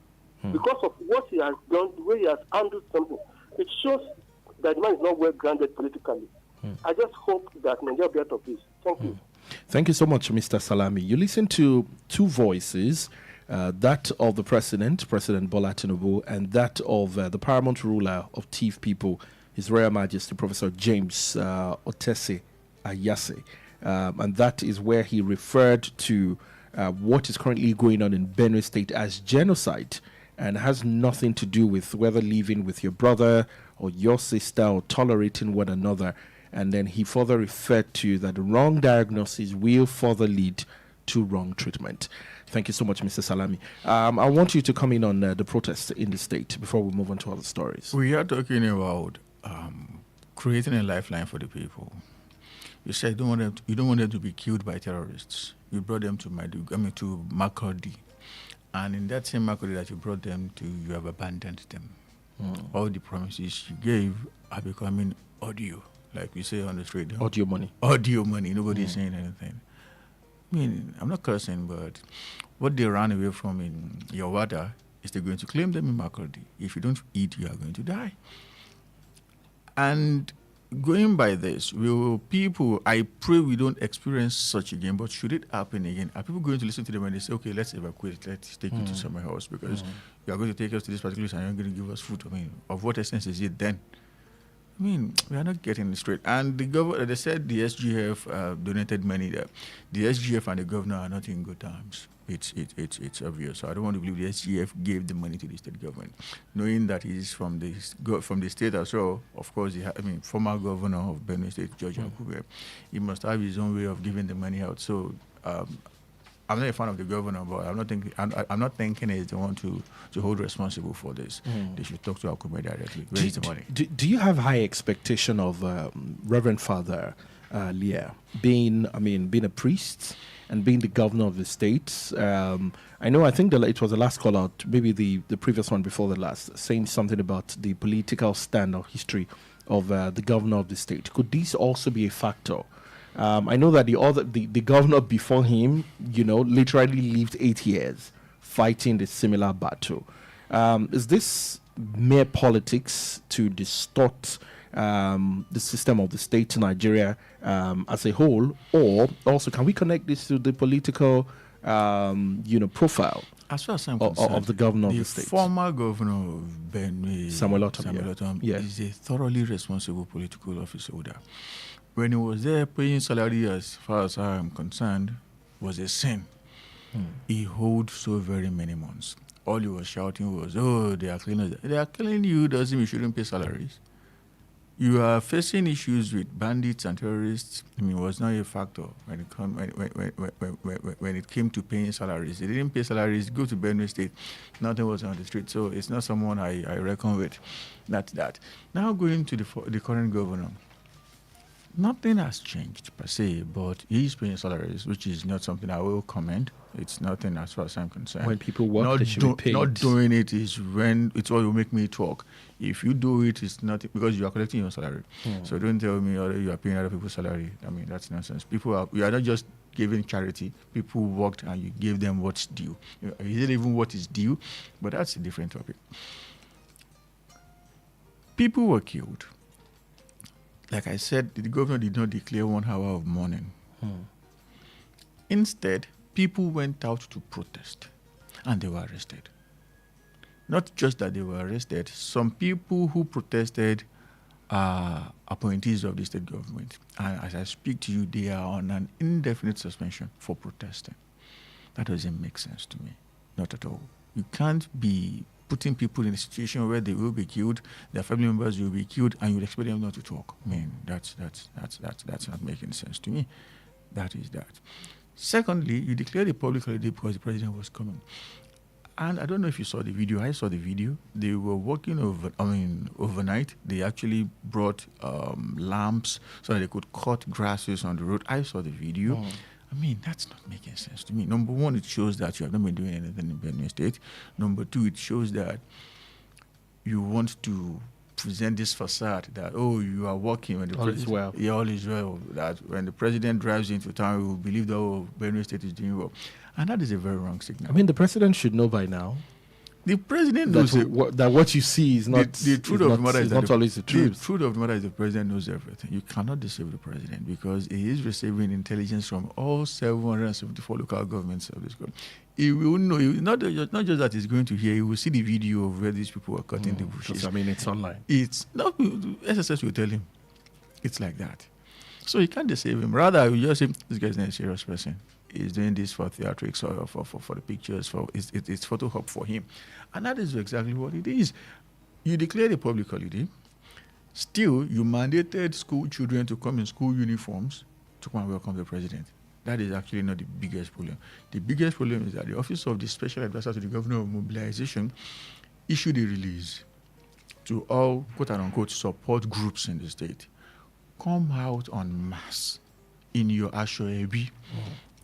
Because of what he has done, the way he has handled something, it shows that the man is not well grounded politically. I just hope that Nigeria will be out of this. Thank you. Thank you so much, Mr. Salami. You listen to two voices, that of the President Bola Tinubu, and that of the paramount ruler of Tiv people, His Royal Majesty Professor James Otese Ayase. And that is where he referred to what is currently going on in Benue State as genocide, and has nothing to do with whether living with your brother or your sister or tolerating one another. And then he further referred to that the wrong diagnosis will further lead to wrong treatment. Thank you so much, Mr. Salami. I want you to come in on the protests in the state before we move on to other stories. We are talking about creating a lifeline for the people. You said you don't want them to be killed by terrorists. You brought them to Makurdi. And in that same Makurdi that you brought them to, you have abandoned them. All the promises you gave are becoming audio. Like we say on the street. Audio money. Audio money. Nobody's saying anything. I mean, I'm not cursing, but what they ran away from in Yawada is they're going to claim them in Makurdi. If you don't eat, you are going to die. And going by this, I pray we don't experience such again, but should it happen again, are people going to listen to them and they say, okay, let's evacuate, let's take you to somewhere else because you are going to take us to this particular place and you're going to give us food? I mean, of what essence is it then? I mean, we are not getting it straight. And they said the SGF donated money there. The SGF and the governor are not in good terms. It's obvious. So I don't want to believe the SGF gave the money to the state government, knowing that he's from the state as well. Of course, former governor of Benue State, George Akube, he must have his own way of giving the money out. So I'm not a fan of the governor, but I'm not thinking he's the one to hold responsible for this. They should talk to Akube directly. Where is the money? Do you have high expectation of Reverend Father Leah being a priest and being the governor of the state? I think it was the last call out, maybe the previous one before the last, saying something about the political stand or history of the governor of the state. Could this also be a factor? I know that the governor before him, literally lived 8 years fighting the similar battle. Is this mere politics to distort the system of the state in Nigeria as a whole, or also can we connect this to the political, profile as far as I'm concerned, of the governor of the state? The former governor of Benue, Samuel Otom, is a thoroughly responsible political office holder. When he was there, paying salary, as far as I am concerned, was a sin. He owed so very many months. All he was shouting was, "Oh, they are killing us." They are killing you, doesn't mean you shouldn't pay salaries. You are facing issues with bandits and terrorists. It was not a factor when it came to paying salaries. They didn't pay salaries, go to Benue State, nothing was on the street. So it's not someone I reckon with. That's that. Now going to the current governor. Nothing has changed per se, but he's paying salaries, which is not something I will comment. It's nothing as far as I'm concerned. When people work, they should be paid. Not doing it is when it's what will make me talk. If you do it, it's not because you are collecting your salary. So don't tell me you are paying other people's salary. I mean, that's nonsense. You are not just giving charity. People worked and you gave them what's due. Is it even what is due? But that's a different topic. People were killed. Like I said, the governor did not declare 1 hour of mourning. Instead, people went out to protest and they were arrested. Not just that they were arrested, some people who protested are appointees of the state government. And as I speak to you, they are on an indefinite suspension for protesting. That doesn't make sense to me. Not at all. You can't be putting people in a situation where they will be killed, their family members will be killed, and you expect them not to talk. I mean, that's not making sense to me. That is that. Secondly, you declared a public holiday because the president was coming. And I don't know if you saw the video. I saw the video. They were working overnight. They actually brought lamps so that they could cut grasses on the road. I saw the video. I mean, that's not making sense to me. Number one, it shows that you have not been doing anything in Benue State. Number two, it shows that you want to present this facade that, you are working when the all is well. Yeah, all is well. That when the president drives into town, we will believe that, Benue State is doing well. And that is a very wrong signal. I mean, the president should know by now. The president knows that what you see is not the truth of the matter is not always the truth. The truth of the matter is the president knows everything. You cannot deceive the president because he is receiving intelligence from all 774 local governments of this country. He will know. Not just that he's going to hear. He will see the video of where these people are cutting the bushes. I mean, it's online. It's not. SSS will tell him. It's like that. So you can't deceive him. Rather, you just say this guy's not a serious person. He's doing this for theatrics or for the pictures. It's photo op for him. And that is exactly what it is. You declared a public holiday. Still, you mandated school children to come in school uniforms to come and welcome the president. That is actually not the biggest problem. The biggest problem is that the Office of the Special Advisor to the Governor of Mobilization issued a release to all, quote-unquote, support groups in the state. Come out en masse in your Ashoebi.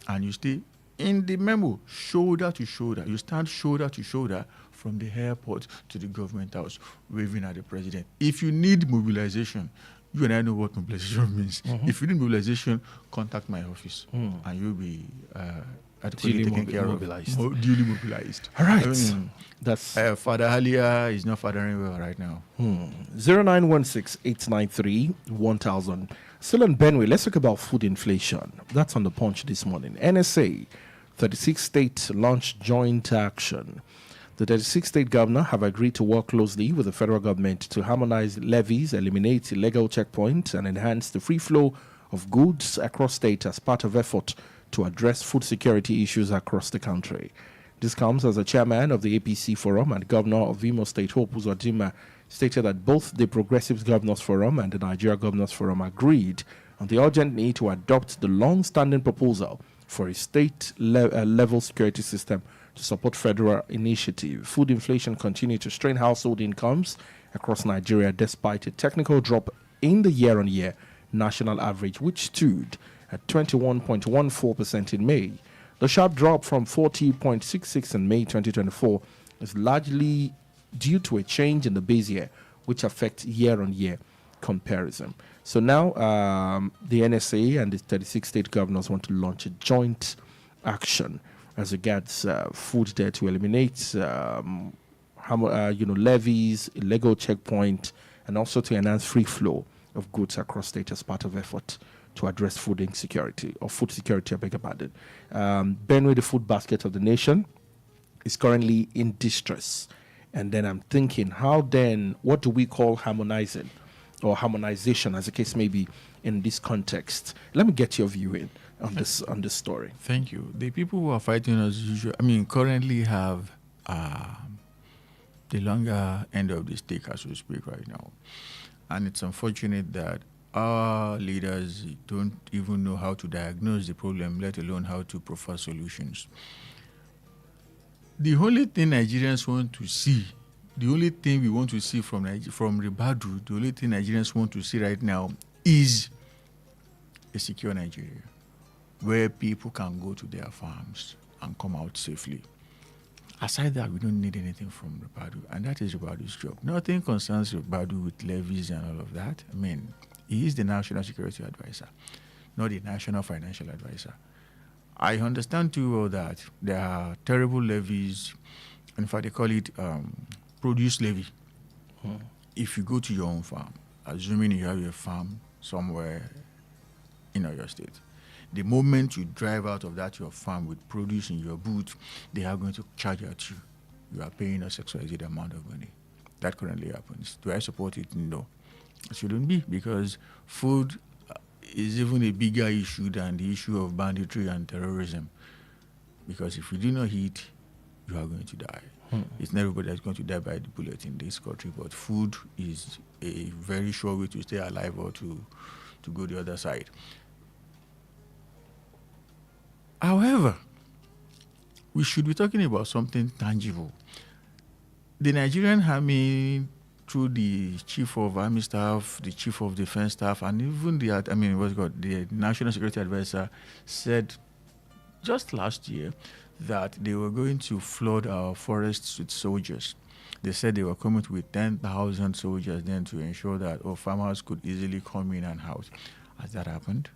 And you stay in the memo, shoulder to shoulder. You stand shoulder to shoulder from the airport to the government house, waving at the president. If you need mobilization, you and I know what mobilization means. If you need mobilization, contact my office, and you'll be adequately taken care of. Duly mobilized. All right. That's Father Halia is not fathering well right now. 0916-893-1000. Still on Benway, let's talk about food inflation. That's on the Punch this morning. NSA, 36 states launched joint action. The 36 state governors have agreed to work closely with the federal government to harmonize levies, eliminate illegal checkpoints, and enhance the free flow of goods across states as part of effort to address food security issues across the country. This comes as the chairman of the APC Forum and governor of Imo State, Hope Uzodinma, stated that both the Progressive Governors Forum and the Nigeria Governors Forum agreed on the urgent need to adopt the long-standing proposal for a state-level security system to support federal initiative. Food inflation continued to strain household incomes across Nigeria despite a technical drop in the year-on-year national average, which stood at 21.14% in May. The sharp drop from 40.66 in May 2024 is largely due to a change in the base year, which affects year-on-year comparison. So now the NSA and the 36 state governors want to launch a joint action as regards food there to eliminate levies, illegal checkpoint, and also to enhance free flow of goods across state as part of effort to address food insecurity, or food security, I beg your pardon. Benway, the food basket of the nation, is currently in distress. And then I'm thinking, what do we call harmonizing or harmonization, as the case may be, in this context? Let me get your view on this story. Thank you. The people who are fighting as usual, currently have the longer end of the stick as we speak right now. And it's unfortunate that our leaders don't even know how to diagnose the problem, let alone how to proffer solutions. The only thing Nigerians want to see, the only thing we want to see from Ribadu, the only thing Nigerians want to see right now is a secure Nigeria where people can go to their farms and come out safely. Aside that, we don't need anything from Ribadu, and that is Ribadu's job. Nothing concerns Ribadu with levies and all of that. He is the National Security Advisor, not the National Financial Advisor. I understand too well that there are terrible levies. In fact, they call it produce levy. If you go to your own farm, assuming you have a farm somewhere in your state, the moment you drive out of your farm with produce in your boot, they are going to charge at you. You are paying a XYZ amount of money. That currently happens. Do I support it? No. It shouldn't be, because food is even a bigger issue than the issue of banditry and terrorism. Because if we do not eat, you are going to die. It's not everybody that's going to die by the bullet in this country, but food is a very sure way to stay alive or to go the other side. However, we should be talking about something tangible. The Nigerian Army, through the Chief of Army Staff, the Chief of Defense Staff, and even the National Security Advisor said just last year that they were going to flood our forests with soldiers. They said they were coming with 10,000 soldiers then to ensure that farmers could easily come in and out. Has that happened?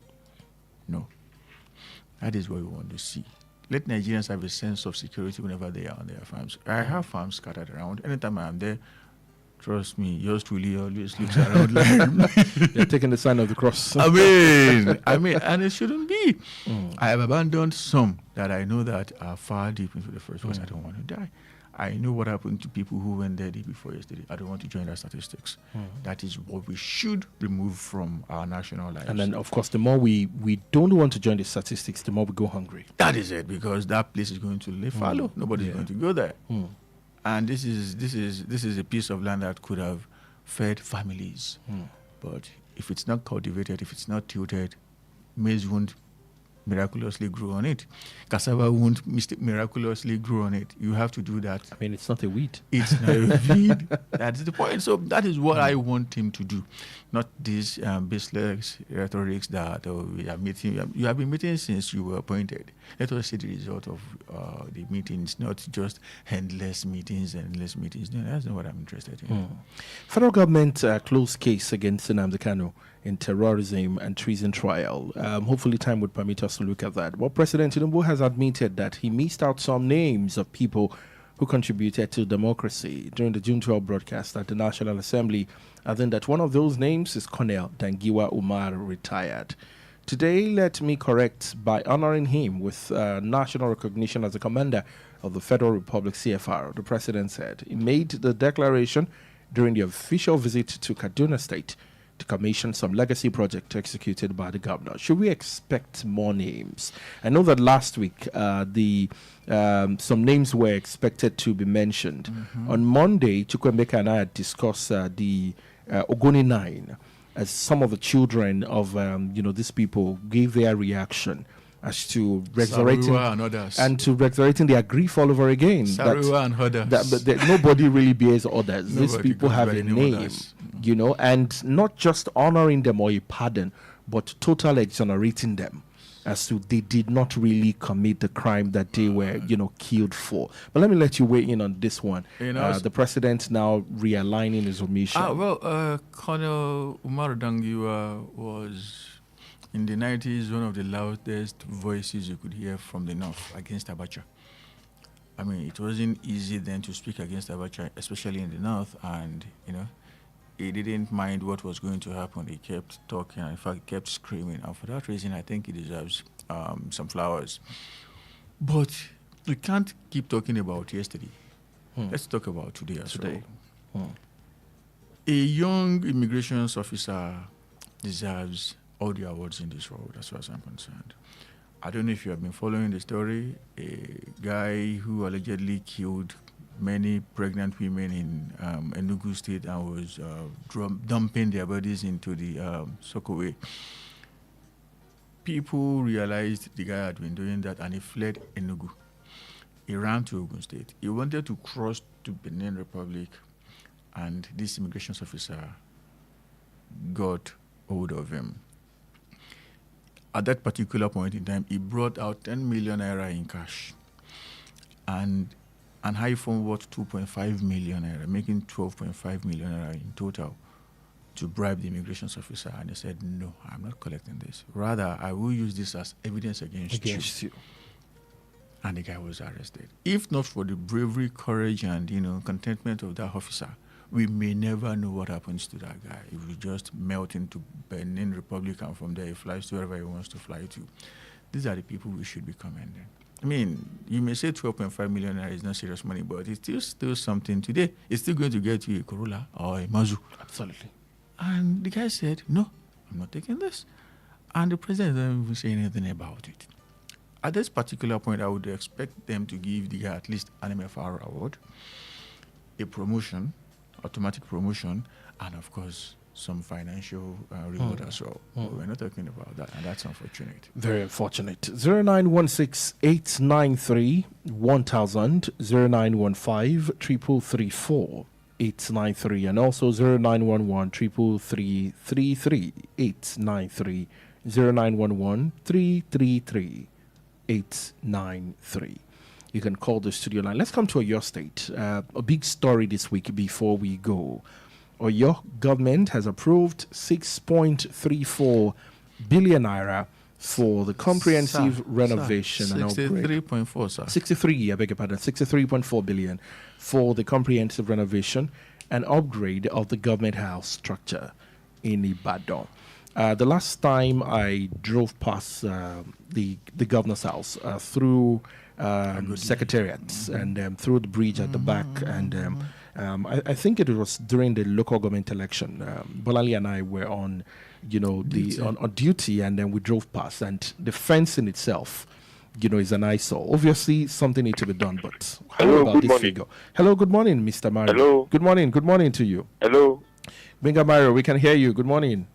No. That is what we want to see. Let Nigerians have a sense of security whenever they are on their farms. I have farms scattered around. Anytime I'm there, trust me, yours truly always looks around like they're taking the sign of the cross. I mean, and it shouldn't be. I have abandoned some that I know that are far deep into the forest because I don't want to die. I know what happened to people who went there day before yesterday. I don't want to join their statistics. That is what we should remove from our national lives. And then, of course, the more we don't want to join the statistics, the more we go hungry. That is it, because that place is going to lay fallow. Nobody's going to go there. And this is a piece of land that could have fed families. But if it's not cultivated, if it's not tilted, maize won't miraculously grow on it. Cassava won't miraculously grow on it. You have to do that. I mean, it's not a weed. It's not a weed. That's the point. So that is what I want him to do. Not these baseless rhetorics that we are meeting. You have been meeting since you were appointed. Let us see the result of the meetings, not just endless meetings. No, that's not what I'm interested in. Federal government closed case against Nnamdi Kanu in terrorism and treason trial. Hopefully time would permit us to look at that. Well, President Tinubu has admitted that he missed out some names of people who contributed to democracy during the June 12 broadcast at the National Assembly, adding that one of those names is Colonel Dangiwa Umar, retired. Today, let me correct by honoring him with national recognition as the commander of the Federal Republic CFR, the president said. He made the declaration during the official visit to Kaduna State to commission some legacy project executed by the governor. Should we expect more names? I know that last week some names were expected to be mentioned. On Monday, Chukwemeka and I had discussed the Ogoni 9 as some of the children of these people gave their reaction as to resurrecting and to resurrecting their grief all over again. Sarua and others. That nobody really bears others. These people have a name, and not just honoring them or a pardon, but total exonerating them as to they did not really commit the crime that they were, killed for. But let me let you weigh in on this one. The president now realigning his omission. Colonel Umar Dangiwa was, in the 90s, one of the loudest voices you could hear from the north against Abacha. I mean, it wasn't easy then to speak against Abacha, especially in the north, and, he didn't mind what was going to happen. He kept talking, and in fact, he kept screaming. And for that reason, I think he deserves some flowers. But we can't keep talking about yesterday. Let's talk about today as well. A young immigration officer deserves all the awards in this world, as far as I'm concerned. I don't know if you have been following the story. A guy who allegedly killed many pregnant women in Enugu State and was dumping their bodies into the Sokowe. People realized the guy had been doing that and he fled Enugu. He ran to Ogun State. He wanted to cross to Benin Republic, and this immigration officer got hold of him. At that particular point in time, he brought out 10 million naira in cash and an iPhone worth 2.5 million naira, making 12.5 million naira in total, to bribe the immigration officer. And he said, no, I'm not collecting this. Rather, I will use this as evidence against you. And the guy was arrested. If not for the bravery, courage, and contentment of that officer, we may never know what happens to that guy. He will just melt into Benin Republic, and from there he flies to wherever he wants to fly to. These are the people we should be commending. I mean, you may say 12.5 million naira is not serious money, but it's still something today. It's still going to get you a Corolla or a Mazu. Absolutely. And the guy said, no, I'm not taking this. And the president didn't even say anything about it. at this particular point, I would expect them to give the guy at least an MFR award, a promotion, automatic promotion, and of course, some financial reward as well. But we're not talking about that, and that's unfortunate. Very unfortunate. 0916-893-1000, 0915-334. 893 and also 0911 333 893 0911 333 893. You can call the studio line. Let's come to Oyo State. A big story this week before we go. Oyo government has approved 6.34 billion naira for the comprehensive renovation and upgrade. 63.4, sir. 63, I beg your pardon, 63.4 billion for the comprehensive renovation and upgrade of the government house structure in Ibadan. The last time I drove past the governor's house through secretariats and through the bridge at the back, and I think it was during the local government election. Bolali and I were on, on duty, and then we drove past, and the fence in itself, is an eyesore. Obviously, something needs to be done, but how about this figure? Hello, good morning, Mr. Mario. Hello. Good morning to you. Hello. Binga Mario, we can hear you. Good morning.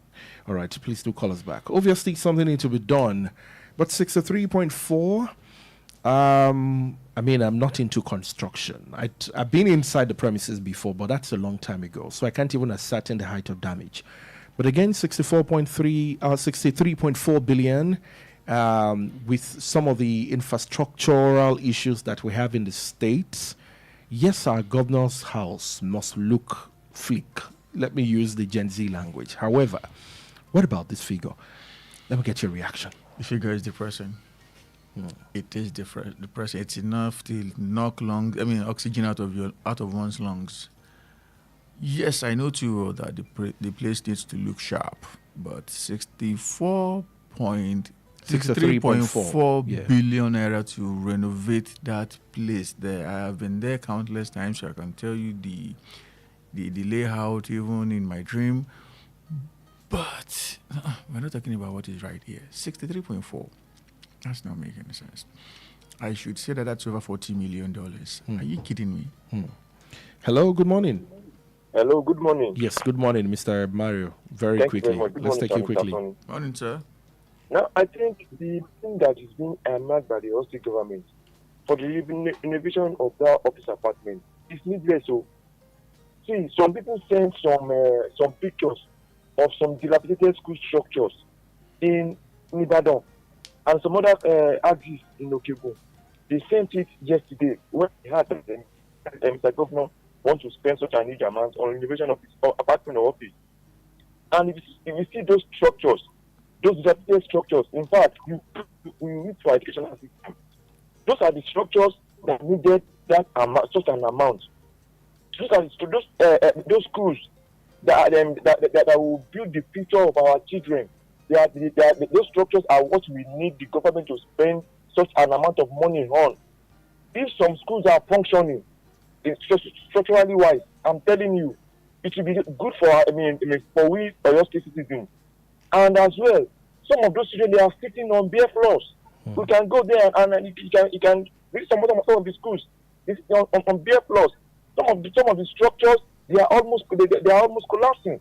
All right, please do call us back. Obviously, something needs to be done, but 63.4. I'm not into construction. I've been inside the premises before, but that's a long time ago, so I can't even ascertain the height of damage. But again, 63.4 billion, with some of the infrastructural issues that we have in the states. Yes, our governor's house must look flick. Let me use the Gen Z language. However, what about this figure? Let me get your reaction. The figure is depressing. It is depressing. It's enough to knock oxygen out of one's lungs. Yes, I know too well that the place needs to look sharp, but 63.4 billion naira to renovate that place there. I have been there countless times, so I can tell you the layout even in my dream. But we're not talking about what is right here. 63.4. That's not making sense. I should say that's over $40 million. Are you kidding me? Hello, good morning. Hello, good morning. Yes, good morning, Mr. Mario. Very quickly. Let's take you quickly. Morning, sir. Now, I think the thing that is being earmarked by the state government for the innovation of that office apartment is needless. So, see, some people send some pictures of some dilapidated school structures in Ibadan and some other axis in Okebo. They sent it yesterday when they had Mr. Governor want to spend such a huge amount on renovation of his apartment or office. And if you see those structures, those dilapidated structures, in fact, we need for educational system. Those are the structures that needed that amount, such an amount. Those schools that will build the future of our children. Those structures are what we need the government to spend such an amount of money on. If some schools are functioning, structurally wise, I'm telling you, it will be good for we Oyo State citizens. And as well, some of those children, they are sitting on bare floors. We can go there and you can read some of the schools on bare floors. Some of the structures, they are almost collapsing.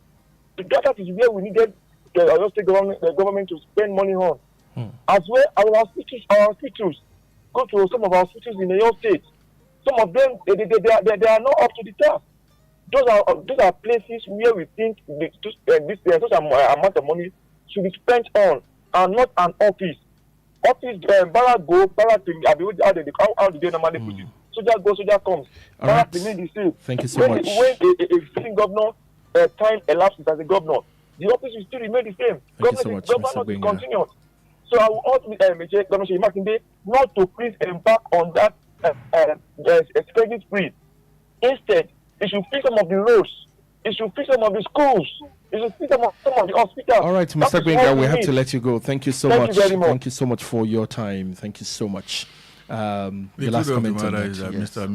That is where we needed the Oyo State government to spend money on. As well, our hospitals. Go to some of our hospitals in Oyo State. Some of them, they are not up to the task. Those are places where we think such amount of money should be spent on, and not an office. Office, Barrack go, Barrack, how do they normally put it? Soldier go, soldier comes. Barrack remain the same. Thank you so much. When a sitting governor, time elapses as a governor, the office will still remain the same. Government will continue. So I will also Governor Seyi Makinde not to please embark on that spending spree. Instead, it should fix some of the roads. It should fix some of the schools. It should fix some of the hospitals. All right, Mr. Gbenga, we have to let you go. Thank you so much. Thank you very much. Thank you so much for your time. Thank you so much. The last comment on that is that Mr.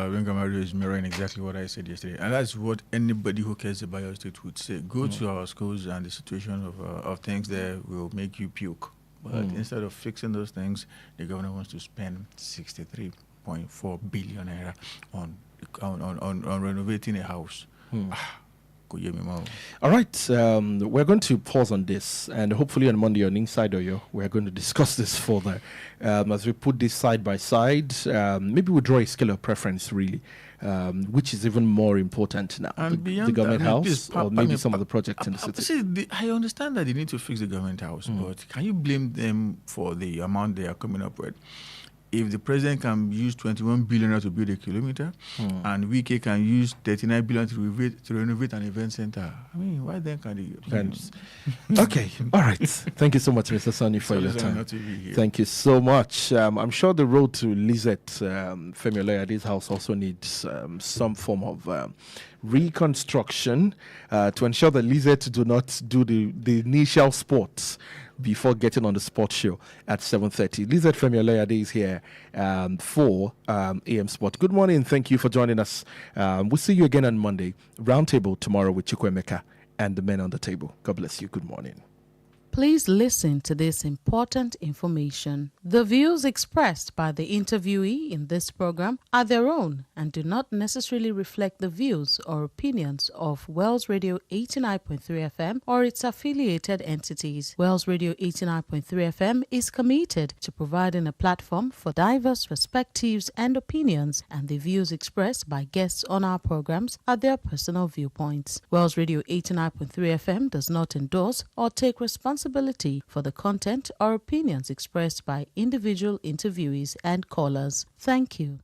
Gbenga Mario is mirroring exactly what I said yesterday, and that's what anybody who cares about your state would say. Go to our schools, and the situation of things there will make you puke. But instead of fixing those things, the governor wants to spend 63.4 billion naira on renovating a house. All right, we're going to pause on this, and hopefully on Monday on Inside Oyo, we're going to discuss this further. As we put this side by side, maybe we draw a scale of preference, really, which is even more important now. And the government house, or maybe some of the projects in the city. See, I understand that they need to fix the government house, but can you blame them for the amount they are coming up with? If the president can use 21 billion to build a kilometer, and WK can use 39 billion to renovate an event center, I mean, why then can they? Okay, all right. Thank you so much, Mr. Sonny, for your time. Thank you so much. I'm sure the road to Lizette Femi-Oloyade's house also needs some form of reconstruction to ensure that Lizette do not do the initial sports before getting on the sports show at 7:30. Lizette Femi-Oloyade is here for AM Sport. Good morning. Thank you for joining us. We'll see you again on Monday. Roundtable tomorrow with Chukwemeka and the men on the table. God bless you. Good morning. Please listen to this important information. The views expressed by the interviewee in this program are their own and do not necessarily reflect the views or opinions of Wells Radio 89.3 FM or its affiliated entities. Wells Radio 89.3 FM is committed to providing a platform for diverse perspectives and opinions, and the views expressed by guests on our programs are their personal viewpoints. Wells Radio 89.3 FM does not endorse or take responsibility for the content or opinions expressed by individual interviewees and callers. Thank you.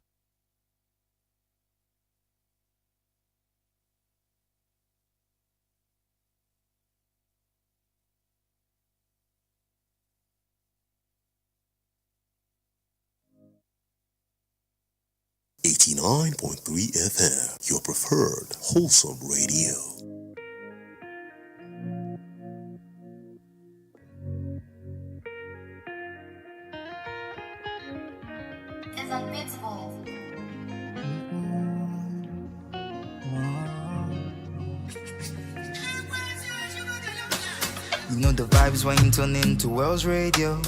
.3 FM, your preferred wholesome radio. Is unbeatable. You know the vibes when you tune into Wells Radio.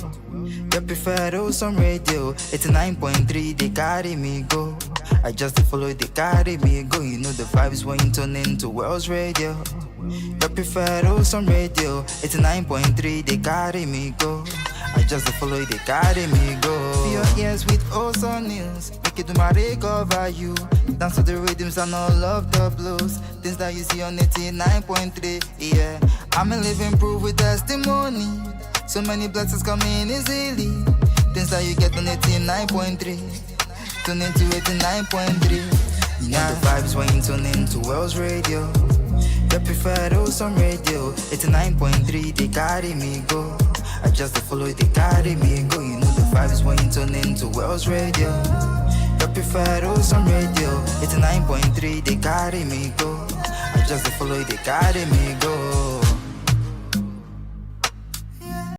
Your preferred awesome radio. 89.3, they carry me go. I just follow, they carry me go. You know the vibes when you tune into Wells Radio. Your preferred awesome radio. 89.3, they carry me go. I just follow, they carry me go. See your ears with awesome news. Make it do my recover you. Dance to the rhythms and all of the blues. Things that you see on 89.3, yeah. I'm a living proof with testimony. So many blessings coming easily. Things that you get on 89.3. Tune into 89.3. You know the vibes when you tune into Wells Radio. Your preferred awesome radio. 89.3, they carry me go. I just follow, they carry me go. You know the vibes when you tune into Wells Radio. Your preferred awesome radio. 89.3, they carry me go. I just follow, they carry me go.